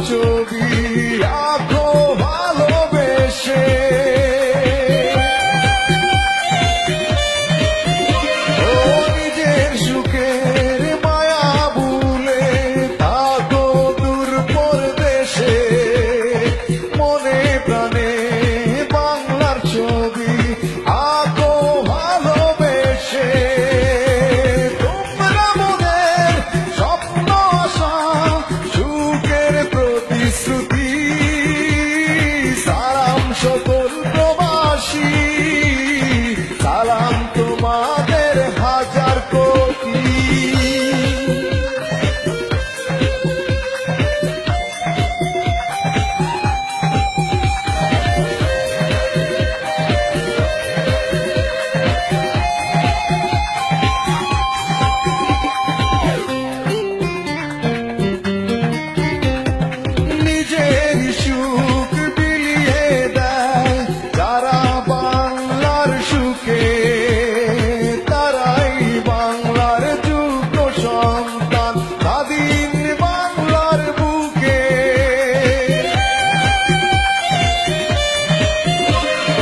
ছবি আঁকো ভালোবেসে। ও নিজের সুখের মায়া ভুলে থাকো দূর পরদেশে। মনে প্রাণে বাংলার ছবি আঁকো ভালোবেসে। তোমরা মনের স্বপ্ন আশা সুখের প্রতিশ্রুতি। সালাম সকল প্রবাসী, সালাম তোমাদের হাজার কোটি। নিজের সুখ বিলিয়ে দেয় যারা বাংলার সুখে। তারাই বাংলার যোগ্য সন্তান, স্বাধীন বাংলার বুকে।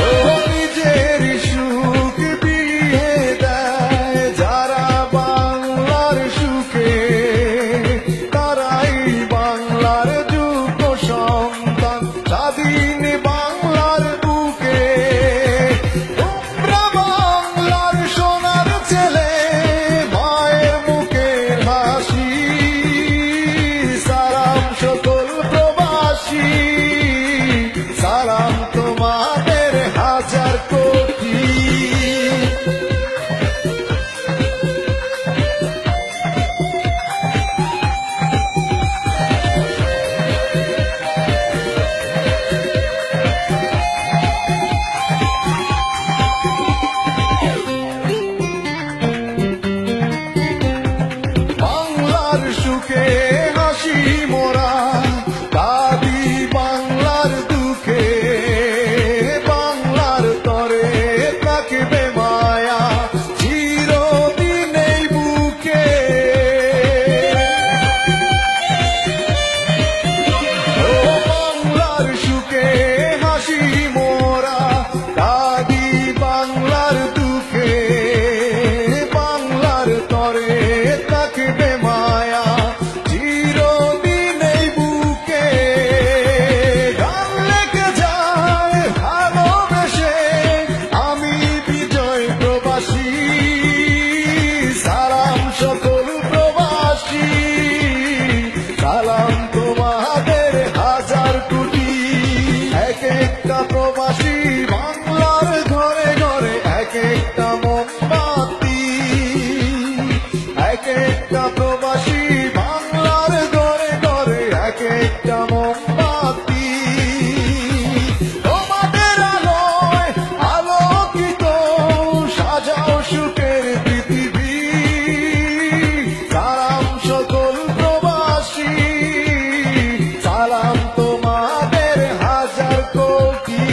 ও নিজের সুখ বিলিয়ে দেয় যারা বাংলার সুখে। তারাই বাংলার যোগ্য সন্তান, স্বাধীন বাংলার বুকে। তোমরা বাংলার সোনার ছেলে, মায়ের মুখের হাসি। সালাম সকল প্রবাসী, সালাম তোমাদের হাজার কোটি। বাংলার সুখে হাসি মোরা, কাঁদি বাংলার দুঃখে। বাংলার তরে থাকবে মায়া চিরদিন এই বুকে। ও বাংলার সুখে হাসি মোরা, কাঁদি বাংলার দুঃখে। বাংলার তরে থাকবে মায়া চিরদিন এই বুকে। গান লেগে যায় ভালোবেসে আমি বিজয় প্রবাসী। সালাম সকল প্রবাসী, সালাম তোমাদের হাজার কোটি। এক একটা প্রবাসী বাংলার ঘরে ঘরে এক একটা মোমবাতি। এক একটা প্রবাসী বাংলার ঘরে ঘরে এক একটা মোমবাতি। তোমাদের আলোয় আলোকিত সাজাও সুখের পৃথিবী। সালাম সকল প্রবাসী, সালাম তোমাদের হাজার কোটি।